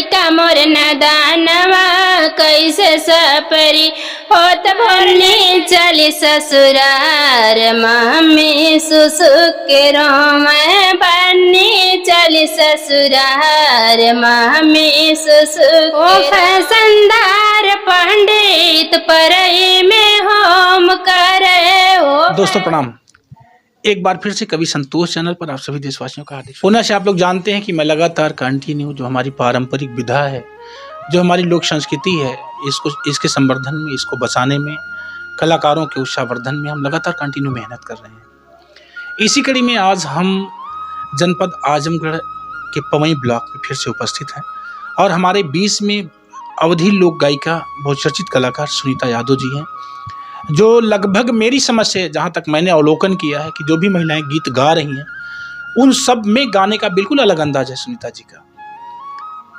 लइका मोर नदानवा कैसे सपरी होत भरनी चली ससुरार मम्मी सुसुक के रोवे बन्नी चली ससुरार मम्मी सुसुक ओ फैशनदार पंडित परई में होम करे ओ। दोस्तों प्रणाम। एक बार फिर से कवि संतोष चैनल पर आप सभी देशवासियों का हार्दिक पुनः से आप लोग जानते हैं कि मैं लगातार कंटिन्यू जो हमारी पारंपरिक विधा है, जो हमारी लोक संस्कृति है, इसके संवर्धन में, इसको बचाने में, कलाकारों के उत्साहवर्धन में हम लगातार कंटिन्यू मेहनत कर रहे हैं। इसी कड़ी में आज हम जनपद आजमगढ़ के पवई ब्लॉक में फिर से उपस्थित हैं और हमारे बीच में अवधी लोक गायिका बहुचर्चित कलाकार सुनीता यादव जी हैं, जो लगभग मेरी समझ से जहाँ तक मैंने अवलोकन किया है कि जो भी महिलाएं गीत गा रही हैं उन सब में गाने का बिल्कुल अलग अंदाज है सुनीता जी का।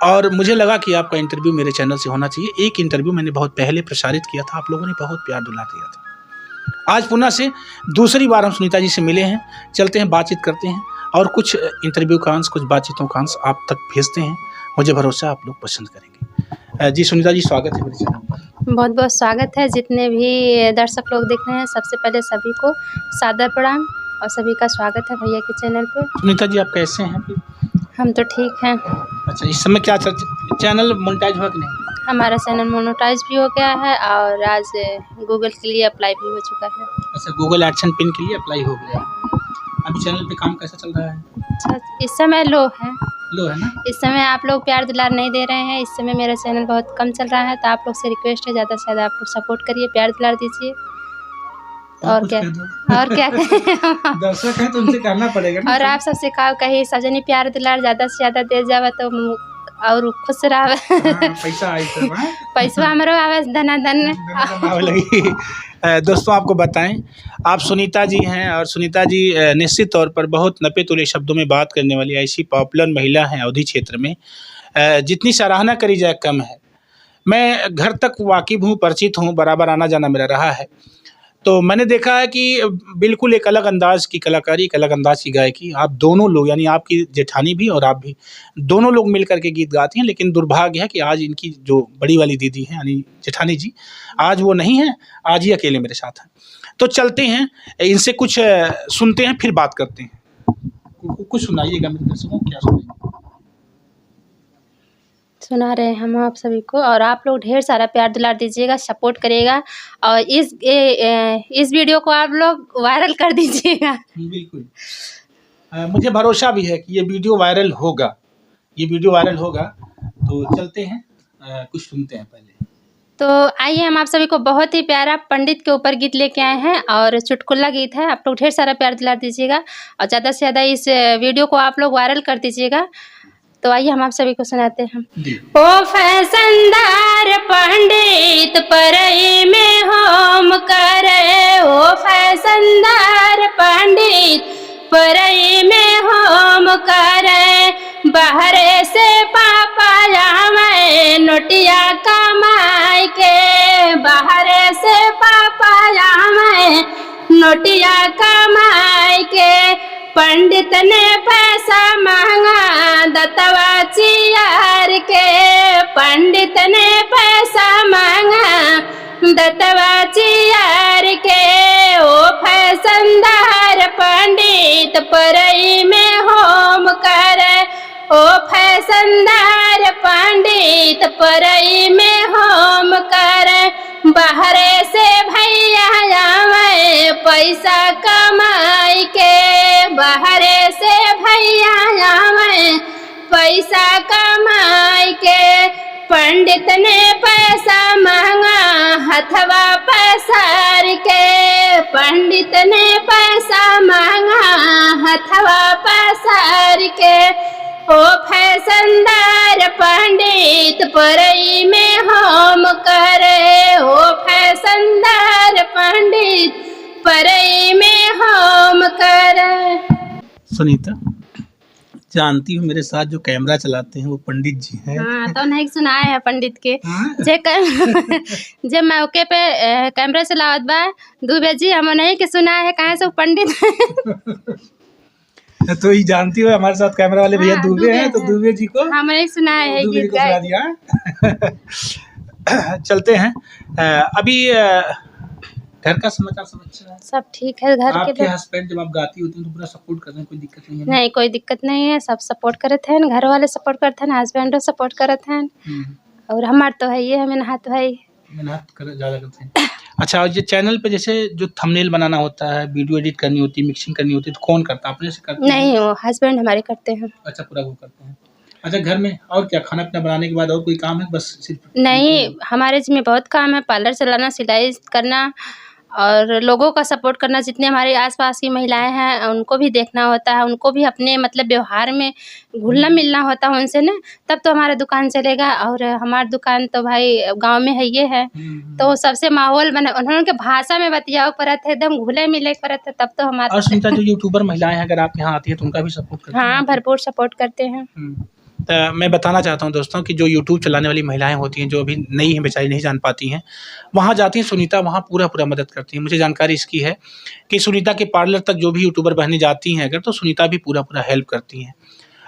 और मुझे लगा कि आपका इंटरव्यू मेरे चैनल से होना चाहिए। एक इंटरव्यू मैंने बहुत पहले प्रसारित किया था, आप लोगों ने बहुत प्यार दुलार दिया था। आज पुनः से दूसरी बार हम सुनीता जी से मिले हैं, चलते हैं, बातचीत करते हैं और कुछ इंटरव्यू का अंश, कुछ बातचीतों का अंश आप तक भेजते हैं। मुझे भरोसा आप लोग पसंद करेंगे। जी सुनीता जी, स्वागत है मेरे चैनल पर। बहुत बहुत स्वागत है। जितने भी दर्शक लोग देख रहे हैं सबसे पहले सभी को सादर प्रणाम और सभी का स्वागत है भैया के चैनल पे। सुनीता जी आप कैसे हैं? हम तो ठीक हैं। अच्छा, इस समय क्या चैनल मोनेटाइज हुआ कि नहीं? हमारा चैनल मोनेटाइज भी हो गया है और आज गूगल के लिए अप्लाई भी हो चुका है। अच्छा, गूगल एडसेंस पिन के लिए अप्लाई हो गया। अभी चैनल पे काम कैसा चल रहा है? अच्छा, इस समय लो है ना? इस समय आप लोग प्यार दुलार नहीं दे रहे हैं। इस समय मेरा चैनल बहुत कम चल रहा है, तो आप लोग से रिक्वेस्ट है ज़्यादा से ज़्यादा आप लोग सपोर्ट करिए, प्यार दुलार दीजिए। और क्या दर्शक हैं तो उनसे करना पड़ेगा ना। और आप सबसे कहा कहीं सजनी प्यार दुलार ज़्यादा से ज़्यादा दे जावे तो और खुश रहे। पैसा हमारो आवे धना धन लगी। दोस्तों आपको बताएं, आप सुनीता जी हैं और सुनीता जी निश्चित तौर पर बहुत नपे तुले शब्दों में बात करने वाली ऐसी पॉपुलर महिला हैं अवधी क्षेत्र में, जितनी सराहना करी जाए कम है। मैं घर तक वाकिफ हूँ, परिचित हूँ, बराबर आना जाना मेरा रहा है। तो मैंने देखा है कि बिल्कुल एक अलग अंदाज की कलाकारी, एक अलग अंदाज की गायकी आप दोनों लोग, यानी आपकी जेठानी भी और आप भी, दोनों लोग मिल करके गीत गाती हैं। लेकिन दुर्भाग्य है कि आज इनकी जो बड़ी वाली दीदी हैं यानी जेठानी जी, आज वो नहीं है, आज ही अकेले मेरे साथ हैं। तो चलते हैं, इनसे कुछ सुनते हैं, फिर बात करते हैं। कुछ सुनाइएगा मेरे दर्शकों, क्या सुनाइए? सुना रहे हैं हम आप सभी को, और आप लोग ढेर सारा प्यार दुलार दीजिएगा, सपोर्ट करिएगा और इस वीडियो को आप लोग वायरल कर दीजिएगा। बिल्कुल, मुझे भरोसा भी है कि ये वीडियो वायरल होगा, तो चलते हैं, कुछ सुनते हैं पहले। तो आइए, हम आप सभी को बहुत ही प्यारा पंडित के ऊपर गीत लेके आए हैं और चुटकुला गीत है। आप लोग ढेर सारा प्यार दुलार दीजिएगा और ज़्यादा से ज़्यादा इस वीडियो को आप लोग वायरल कर दीजिएगा। तो आइए हम आप सभी को सुनाते हैं। ओ फैशनदार पंडित परई में होम करे, ओ फैशनदार पंडित परई में होम करे, बाहरे से पापा आवे नोटिया कमाई के, बाहरे से पापा आवे नोटिया कमाई के, पंडित ने पैसा मांगा दतवा चियार के, पंडित ने पैसा मांगा दतवा चियार के, ओ फैशनदार पंडित परई में होम करे, ओ फैशनदार पंडित परई में होम करे, बाहरे से भैया आवे पैसा कमाई के, बाहरे से भैया आवे पैसा कमाई के, पंडित ने पैसा मांगा हथवा पसार के, पंडित ने पैसा मांगा हथवा पसार के, ओ फैशनदार पंडित परई में होम करे, ओ फैशनदार पंडित परई में होम करे। सुनीता, जानती हूँ मेरे साथ जो कैमरा चलाते हैं वो पंडित जी हैं। हाँ, तो नहीं सुनाए हैं पंडित के जे मौके पे कैमरा चलावत बा दुबे जी, हम नहीं के सुना है कहाँ से पंडित। तो ये जानती हो हमारे साथ कैमरा वाले भैया हाँ, दुबे हैं, तो दुबे जी को हाँ मैंने सुना है दुबे जी गीत को सुना गाए। दिया। चलते हैं अभी घर का समाचार सब अच्छा है? सब ठीक है घर के आपके लोग। हस्बैंड जब आप गाती होती हैं तो पूरा सपोर्ट करते हैं, कोई दिक्कत नहीं है ना? नहीं कोई दिक्कत नहीं है, सब सपोर्ट करते हैं, घर वाले सपोर्ट करते हैं, हस्बैंडो सपोर्ट करते हैं, और हमार तो है ये हमें हाथ भाई मेहनत कर ज़्यादा करते हैं। अच्छा, और ये चैनल पे जैसे जो थंबनेल बनाना होता है, वीडियो एडिट करनी होती है, मिक्सिंग करनी होती है, तो कौन करता है? अपने से करते हैं? नहीं, वो हस्बैंड हमारे करते हैं। अच्छा, पूरा वो करते हैं। अच्छा, घर में और क्या खाना पीना बनाने के बाद और कोई काम है, बस सिर्फ? नहीं, हमारे इसमें बहुत काम है, पार्लर चलाना, सिलाई करना और लोगों का सपोर्ट करना। जितने हमारे आसपास की महिलाएं हैं उनको भी देखना होता है, उनको भी अपने मतलब व्यवहार में घुलना मिलना होता है उनसे ना, तब तो हमारा दुकान चलेगा। और हमारी दुकान तो भाई गांव में है ये है, तो सबसे माहौल बना, उन्होंने भाषा में बतियाओ परत है, एकदम घुले मिले परत है, तब तो हमारा। और सुनीता, जो यूट्यूबर महिलाएं हैं, अगर आप यहाँ आती है तो उनका भी सपोर्ट करते हैं? हाँ, भरपूर सपोर्ट करते हैं। मैं बताना चाहता हूँ दोस्तों कि जो यूट्यूब चलाने वाली महिलाएं होती हैं, जो अभी नई हैं, बेचारी नहीं जान पाती हैं, वहाँ जाती हैं सुनीता, वहाँ पूरा मदद करती हैं। मुझे जानकारी इसकी है कि सुनीता के पार्लर तक जो भी यूट्यूबर बहनें जाती हैं अगर, तो सुनीता भी पूरा हेल्प करती हैं।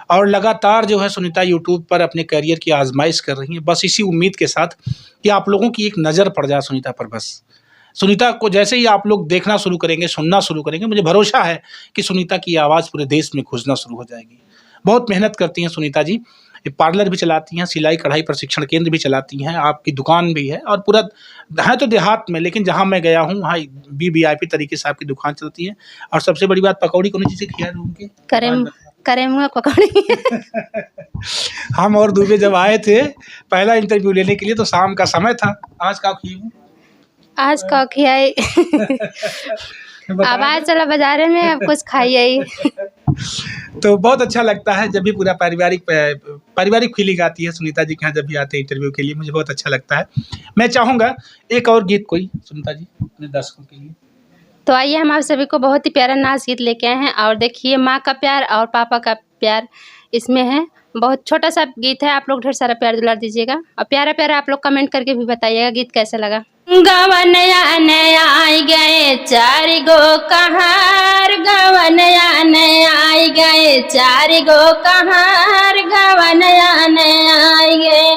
और लगातार जो है सुनीता यूट्यूब पर अपने करियर की आजमाइश कर रही हैं, बस इसी उम्मीद के साथ कि आप लोगों की एक नज़र पड़ जाए सुनीता पर। बस सुनीता को जैसे ही आप लोग देखना शुरू करेंगे, सुनना शुरू करेंगे, मुझे भरोसा है कि सुनीता की आवाज़ पूरे देश में गूंजना शुरू हो जाएगी। बहुत मेहनत करती हैं सुनीता जी, पार्लर भी चलाती हैं, सिलाई कढ़ाई प्रशिक्षण केंद्र भी चलाती हैं, आपकी दुकान भी है, और पूरा है तो देहात में, लेकिन जहाँ मैं गया हूँ वहाँ VIP तरीके से आपकी दुकान चलती है। और सबसे बड़ी बात, पकौड़ी कौन चीज़ से खिला रहे उनके? करे मुँह पकौड़ी। हम और दुबे जब आए थे पहला इंटरव्यू लेने के लिए, तो शाम का समय था। आज का खिलाऊं? आज का खियाई। आवाज चला बाजारे में, अब कुछ खाइए। तो बहुत अच्छा लगता है जब भी पूरा पारिवारिक फीलिंग आती है सुनीता जी के यहाँ जब भी आते हैं इंटरव्यू के लिए, मुझे बहुत अच्छा लगता है। मैं चाहूँगा एक और गीत कोई सुनीता जी अपने दर्शकों के लिए। तो आइए, हम आप सभी को बहुत ही प्यारा नाच गीत लेके आए हैं, और देखिए माँ का प्यार और पापा का प्यार इसमें है। बहुत छोटा सा गीत है, आप लोग ढेर सारा प्यार दुलार दीजिएगा, और प्यारा प्यारा आप लोग कमेंट करके भी बताइएगा गीत कैसा लगा। गवनया नया आई गए 4 गो कहार, गवनया नया आई गए 4 गो कहार, गवनया नया आई गए।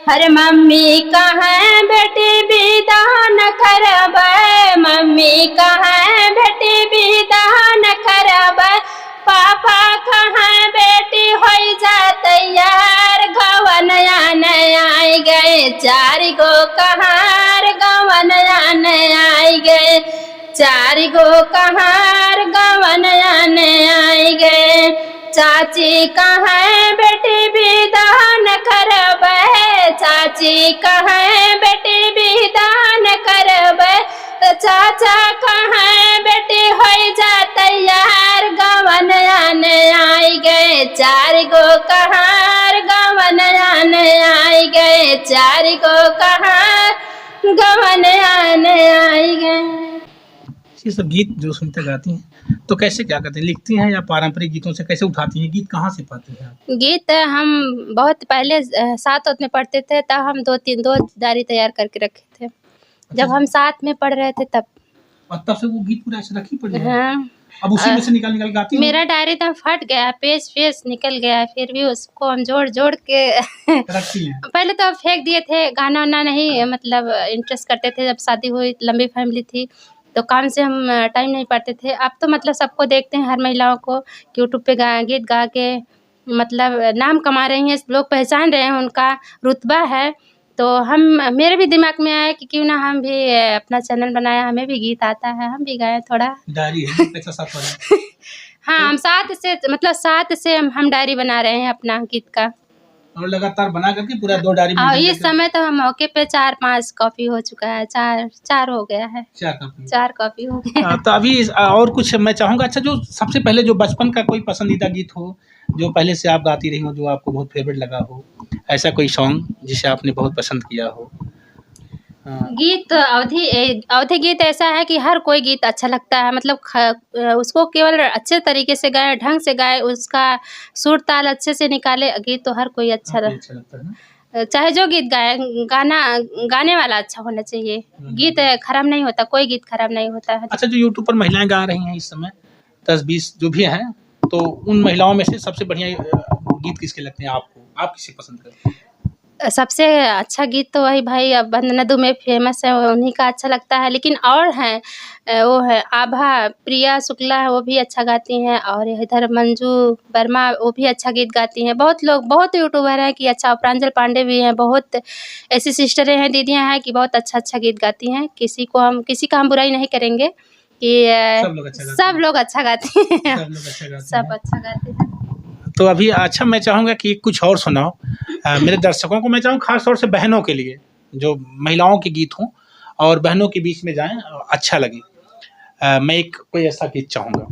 हर मम्मी कहाँ बेटी विदान करब, मम्मी कहाँ बेटी विदान करब, पापा कहाँ बेटी हो जा तैयार, गवनया नया आई गए 4 गो कहार, गवनया नया आई गए 4 गो कहार, गवनया नया आई गए। चाची कहाँ बेटी विदान करब, चाची कहाँ बेटी विदान करब, चाचा कहाँ बेटी हो जा तैयार, गवनया नया आई गए 4 गो कहार, गवनया नया आई गए 4 गो कहार, गवनया नया आई गए। ये सब गीत जो सुनीता गाती हैं तो कैसे क्या करते हैं, लिखती हैं या पारंपरिक गीतों से कैसे उठाती हैं, गीत कहाँ से पाती हैं आप? गीत हम बहुत पहले 7 में पढ़ते थे, तब हम 2 डायरी तैयार करके रखे थे, जब हम 7 में पढ़ रहे थे तब। और तब से वो गीत पूरा ऐसे रखी पड़ी है? हाँ, अब उसी में से निकाल गाती हैं? मेरा डायरी तो फट गया, पेज निकल गया, फिर भी उसको हम जोड़ के रखती हैं। पहले तो फेंक दिए थे, गाना वाना नहीं मतलब इंटरेस्ट करते थे। जब शादी हुई, लंबी फैमिली थी, तो काम से हम टाइम नहीं पाते थे। अब तो मतलब सबको देखते हैं, हर महिलाओं को यूट्यूब पे गीत गा के मतलब नाम कमा रही हैं, लोग पहचान रहे हैं, उनका रुतबा है। तो हम मेरे भी दिमाग में आया कि क्यों ना हम भी अपना चैनल बनाया, हमें भी गीत आता है, हम भी गाएं थोड़ा। डायरी है पैसा साथ वाला। हाँ, हम 7 से हम डायरी बना रहे हैं अपना गीत का, और लगातार बना करके पूरा 2 डायरी। और इस समय तो हम मौके पे 4-5 कॉपी हो चुका है, 4 हो गया है, 4 कॉपी हो गया। तो अभी और कुछ मैं चाहूँगा, अच्छा जो सबसे पहले जो बचपन का कोई पसंदीदा गीत हो, जो पहले से आप गाती रही हो, जो आपको बहुत फेवरेट लगा हो, ऐसा कोई सॉन्ग जिसे आपने बहुत पसंद किया हो? गीत अवधि गीत ऐसा है कि हर कोई गीत अच्छा लगता है, मतलब उसको केवल अच्छे तरीके से गाए, ढंग से गाए, उसका सुर ताल अच्छे से निकाले, गीत तो हर कोई अच्छा लगता है ना? चाहे जो गीत गाए, गाने वाला अच्छा होना चाहिए, गीत खराब नहीं होता, कोई गीत खराब नहीं होता है। अच्छा, जो यूट्यूब पर महिलाएं गा रही हैं इस समय 10-20 जो भी हैं, तो उन महिलाओं में से सबसे बढ़िया गीत किसके लगते हैं आपको? आप किसे पसंद करते हैं? सबसे अच्छा गीत तो वही भाई अब वंदना दुबे फेमस है, उन्हीं का अच्छा लगता है। लेकिन और हैं वो है आभा, प्रिया शुक्ला है, वो भी अच्छा गाती हैं। और इधर मंजू वर्मा, वो भी अच्छा गीत गाती हैं। बहुत लोग, बहुत यूट्यूबर हैं कि अच्छा, प्रांजल पांडे भी हैं। बहुत ऐसी सिस्टरें हैं, दीदियाँ हैं कि बहुत अच्छा गीत गाती हैं। किसी का हम बुराई नहीं करेंगे कि सब लोग अच्छा गाते हैं। सब अच्छा गाते हैं। तो अभी अच्छा मैं चाहूँगा कि कुछ और सुनाओ मेरे दर्शकों को। मैं चाहूँ खास तौर से बहनों के लिए, जो महिलाओं के गीत हों और बहनों के बीच में जाएं, अच्छा लगे। मैं एक कोई ऐसा गीत चाहूँगा।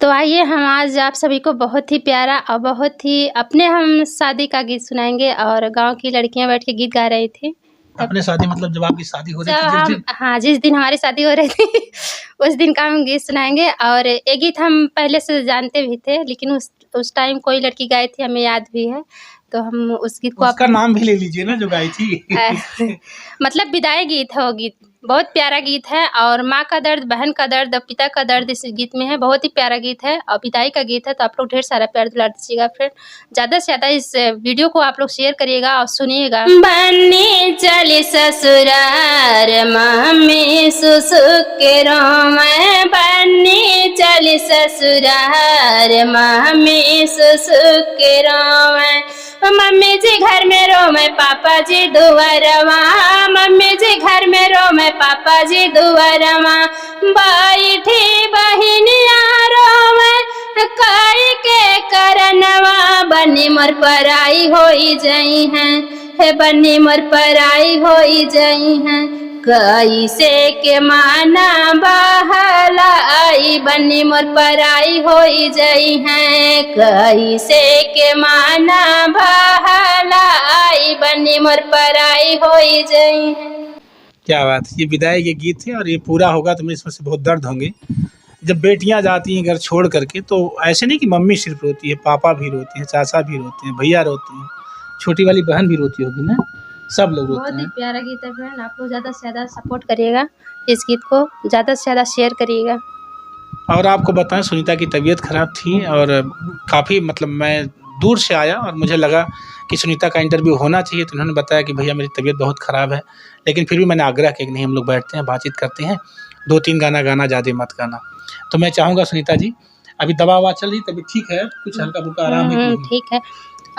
तो आइए हम आज आप सभी को बहुत ही प्यारा और बहुत ही अपने हम शादी का गीत सुनाएंगे। और गांव की लड़कियां बैठ के गीत गा रही थी। अपने शादी मतलब जब आपकी शादी हो रही जब थी जिस हम, दिन? हाँ, जिस दिन हमारी शादी हो रही थी उस दिन का हम गीत सुनाएंगे। और ये गीत हम पहले से जानते भी थे, लेकिन उस टाइम कोई लड़की गाई थी, हमें याद भी है। तो हम उस गीत को उसका नाम भी ले लीजिए ना जो गाई थी। मतलब विदाई गीत है वो गीत। बहुत प्यारा गीत है। और माँ का दर्द, बहन का दर्द, पिता का दर्द इस गीत में है। बहुत ही प्यारा गीत है और विदाई का गीत है। तो आप लोग ढेर सारा प्यार दुलार दीजिएगा फ्रेंड। ज़्यादा से ज़्यादा इस वीडियो को आप लोग शेयर करिएगा और सुनिएगा। बन्नी चली ससुरार मम्मी सुसुक के रोवे, बन्नी चली ससुरार मम्मी सुसुक के रोवे। मम्मी जी घर में रोवे, पापा जी दुआरवा, मम्मी जी घर में रोवे, पापा जी दुआरवा। बैठी बहिनिया रोवे, काई के करनवा, बन्नी मोर पराई होई जई हैं, हे बन्नी मोर पराई होई जई हैं। कैसे के माना बहलाई, बन्नी मोर पराई होई जई हैं। कैसे के माना बहलाई, बन्नी मोर पराई होई जई हैं। क्या बात है, ये विदाई के गीत थे और ये पूरा होगा तो मेरे इसमें से बहुत दर्द होंगे। जब बेटियां जाती हैं घर छोड़ करके, तो ऐसे नहीं कि मम्मी सिर्फ रोती है, पापा भी रोते हैं, चाचा भी रोते हैं, भैया रोते हैं, छोटी वाली बहन भी रोती होगी ना, सब लोग रोते हैं। बहुत ही प्यारा गीत है फ्रेंड। आप लोग ज़्यादा से ज़्यादा सपोर्ट करिएगा, इस गीत को ज़्यादा से ज़्यादा शेयर करिएगा। और आपको बताएं, सुनीता की तबीयत ख़राब थी और काफ़ी मतलब मैं दूर से आया और मुझे लगा कि सुनीता का इंटरव्यू होना चाहिए। तो उन्होंने बताया कि भैया मेरी तबीयत बहुत ख़राब है, लेकिन फिर भी मैंने आग्रह किया कि नहीं, हम लोग बैठते हैं, बातचीत करते हैं, 2-3 गाना गाना, ज़्यादा मत गाना। तो मैं चाहूँगा सुनीता जी, अभी दवा ववा चल रही, तबीयत ठीक है, कुछ हल्का फुल्का आराम है? ठीक है।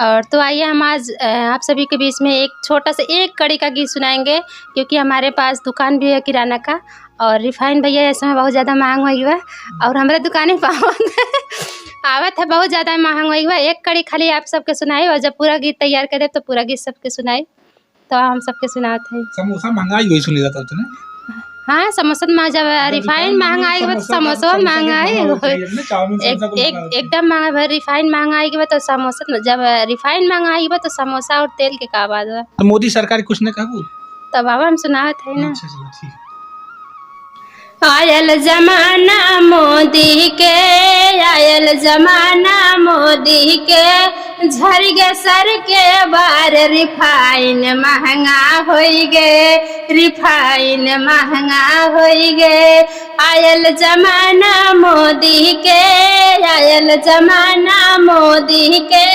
और तो आइए हम आज आप सभी के बीच में एक छोटा सा एक कड़ी का गीत सुनाएंगे, क्योंकि हमारे पास दुकान भी है किराना का। और रिफाइन भैया इस समय बहुत ज़्यादा महंग हुई है और हमारे दुकानें आवत है बहुत ज़्यादा महंग हुई है। एक कड़ी खाली आप सबके सुनाई, और जब पूरा गीत तैयार करे तो पूरा गीत सबके सुनाई। तो हम सबके सुनाते हैं। समोसा महंगाई हुई सुनी जाता तुमने? हाँ, समोसा में जब रिफाइन महंगाई के बाद समोसा महंगाई एकदम महंगा। रिफाइन महंगाई के बाद तो समोसा, जब रिफाइन महंगाई के बाद तो समोसा और तेल के का बात है। तो मोदी सरकार कुछ ने कहा तब बाबा हम सुनावत है ना। अच्छा, आयल जमाना मोदी के, आयल जमाना मोदी के, झर गे सर के बार रिफाइन महंगा होई गे, रिफाइन महंगा होई गे। आयल जमाना मोदी के, आयल जमाना मोदी के,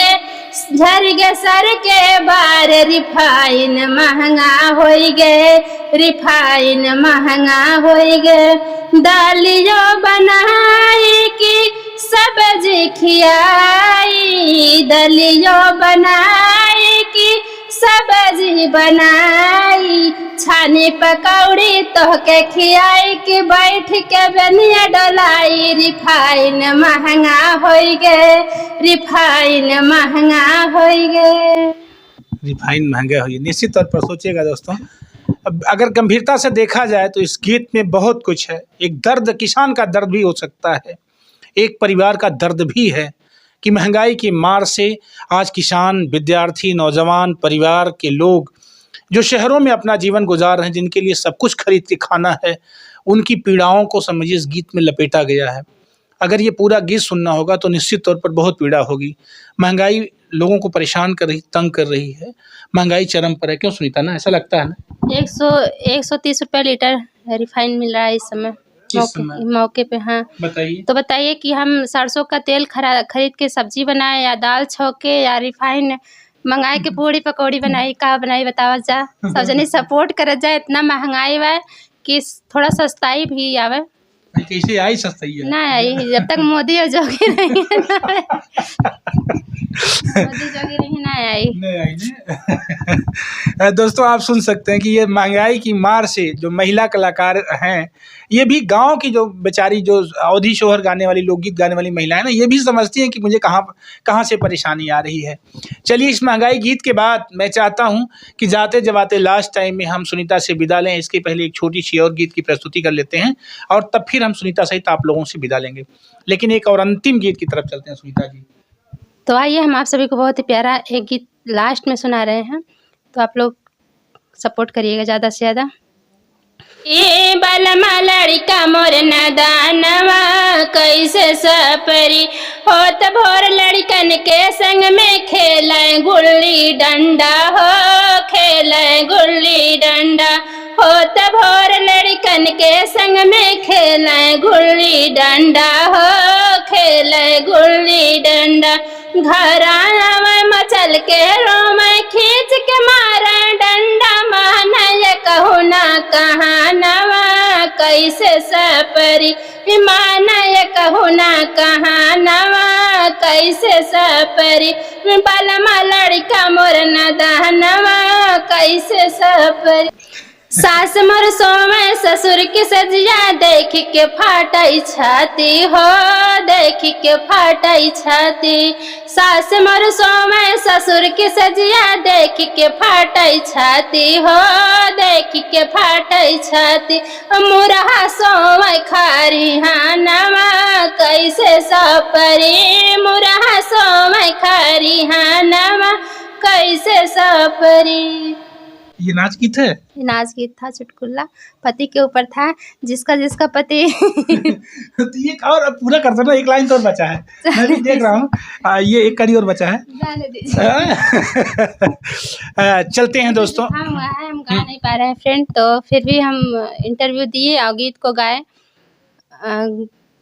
झर गे सर के बार रिफाइन महंगा होई गे, रिफाइन महंगा होई गे। दालियो बनाई की सब्जी खियाई, दलियो बनाई की सब्जी बनाई, छानी पकौड़ी तोहके खियाई के बैठ के बनिया डोलाई। रिफाइन महंगा होई गे, रिफाइन महंगा होई गे। रिफाइन महंगा हुई, निश्चित तौर पर सोचिएगा दोस्तों। अब अगर गंभीरता से देखा जाए तो इस गीत में बहुत कुछ है। एक दर्द, किसान का दर्द भी हो सकता है, एक परिवार का दर्द भी है कि महंगाई की मार से आज किसान, विद्यार्थी, नौजवान, परिवार के लोग जो शहरों में अपना जीवन गुजार रहे हैं, जिनके लिए सब कुछ खरीद के खाना है, उनकी पीड़ाओं को समझिए इस गीत में लपेटा गया है। अगर ये पूरा गीत सुनना होगा तो निश्चित तौर पर बहुत पीड़ा होगी। महंगाई लोगों को परेशान कर रही, तंग कर रही है, महंगाई चरम पर है। क्यों सुनीता ना, ऐसा लगता है ना? 130 रुपये लीटर रिफाइन मिल रहा है इस समय। मौके पे। हाँ, बताइए। तो बताइए कि हम सरसों का तेल खरीद के सब्जी बनाए या दाल छौके या रिफाइन मंगाए के पूड़ी पकौड़ी बनाई, का बनाई बतावा जा। सब जने सपोर्ट करत जाए, इतना महंगाई बा कि थोड़ा सस्ताई भी आवे। कैसे आई सस्ताई है? ना आई, जब तक मोदी और जोगी नहीं है मोदी जोगी नहीं आई। दोस्तों आप सुन सकते हैं कि ये महंगाई की मार से जो महिला कलाकार हैं, ये भी गांव की जो बेचारी जो अवधी शोहर गाने वाली, लोकगीत गाने वाली महिलाएं ना, ये भी समझती हैं कि मुझे कहाँ से परेशानी आ रही है। चलिए, इस महंगाई गीत के बाद मैं चाहता हूं कि जाते जवाते लास्ट टाइम में हम सुनीता से विदा लें। इसके पहले एक छोटी सी और गीत की प्रस्तुति कर लेते हैं और तब फिर हम सुनीता सहित आप लोगों से विदा लेंगे। लेकिन एक और अंतिम गीत की तरफ चलते हैं सुनीता जी। तो आइए, हम आप सभी को बहुत ही प्यारा एक गीत लास्ट में सुना रहे हैं, तो आप लोग सपोर्ट करिएगा ज़्यादा से ज़्यादा। ये बलमा लड़का मोर नदानवा कैसे सपरी होत भोर लड़कन के संग में खेले गुल्ली डंडा हो, खेले गुल्ली डंडा होत भोर लड़कन के संग में खेले गुल्ली डंडा हो, खेले गुल्ली डंडा। घराना में मचल के रोम खींच के मारा डंडा, मानय कहू ना कहानवा कैसे सपरी, मानय कहू ना कहानवा कैसे सपरी, बलमा लड़का मोर नदानवा कैसे सपरी। सास मोर सोमे ससुर की सजिया देख के फाटई छाती हो, देख के फाटई छाती। सास मोर सोमे ससुर की सजिया देख के फाटई छाती हो, देख के फाटई छाती। मुरहा सोमे खारी हानवा कैसे सपरी, मुरहा सोमे खारी हानवा कैसे सपरी। ये नाच गीत है? ये नाच गीत था, चुटकुला पति के ऊपर था, जिसका पति तो ये और पूरा कर दो ना, एक लाइन तो और बचा है, मैं भी देख रहा हूँ। ये एक कड़ी और बचा है, जाने दीजिए। चलते हैं दोस्तों। हम गा नहीं पा रहे हैं फ्रेंड, तो फिर भी हम इंटरव्यू दिए और गीत को गाए,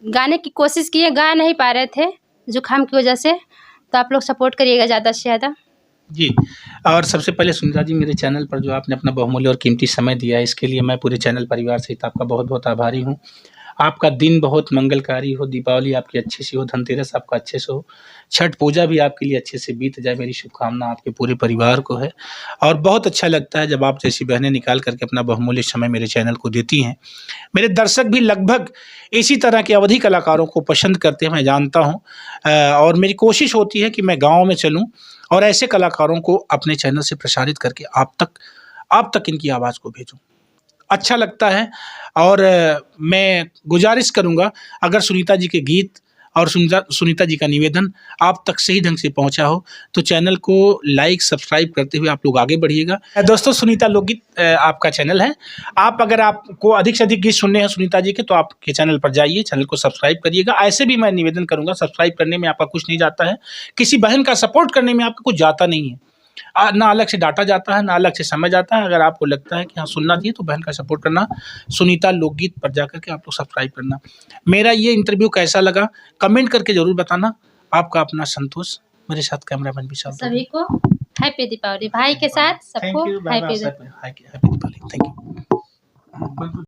गाने की कोशिश किए, गा नहीं पा रहे थे जुकाम की वजह से। तो आप लोग सपोर्ट करिएगा ज़्यादा से ज़्यादा जी। और सबसे पहले सुनीता जी, मेरे चैनल पर जो आपने अपना बहुमूल्य और कीमती समय दिया है, इसके लिए मैं पूरे चैनल परिवार सहित आपका बहुत बहुत आभारी हूँ। आपका दिन बहुत मंगलकारी हो, दीपावली आपकी अच्छे से हो, धनतेरस आपका अच्छे से हो, छठ पूजा भी आपके लिए अच्छे से बीत जाए, मेरी शुभकामना आपके पूरे परिवार को है। और बहुत अच्छा लगता है जब आप जैसी बहनें निकाल करके अपना बहुमूल्य समय मेरे चैनल को देती हैं। मेरे दर्शक भी लगभग इसी तरह के अवधी कलाकारों को पसंद करते हैं, मैं जानता हूँ। और मेरी कोशिश होती है कि मैं गाँव में चलूँ और ऐसे कलाकारों को अपने चैनल से प्रसारित करके आप तक इनकी आवाज़ को भेजूं। अच्छा लगता है। और मैं गुजारिश करूंगा, अगर सुनीता जी के गीत और सुनीता जी का निवेदन आप तक सही ढंग से पहुंचा हो तो चैनल को लाइक सब्सक्राइब करते हुए आप लोग आगे बढ़िएगा। दोस्तों, सुनीता लोकगीत आपका चैनल है। अगर आपको अधिक से अधिक गीत सुनने हैं सुनीता जी के, तो आपके चैनल पर जाइए, चैनल को सब्सक्राइब करिएगा। ऐसे भी मैं निवेदन करूंगा, सब्सक्राइब करने में आपका कुछ नहीं जाता है, किसी बहन का सपोर्ट करने में आपका कुछ जाता नहीं है, ना अलग से डाटा जाता है, ना अलग से समय जाता है। अगर आपको लगता है कि हाँ सुनना चाहिए तो बहन का सपोर्ट करना, सुनीता लोकगीत पर जाकर के आप लोग सब्सक्राइब करना। मेरा ये इंटरव्यू कैसा लगा कमेंट करके जरूर बताना। आपका अपना संतोष, मेरे साथ कैमरामैन विशाल। सभी को हैप्पी दीपावली, भाई के साथ सबको हैप्पी दीपावली। Thank you.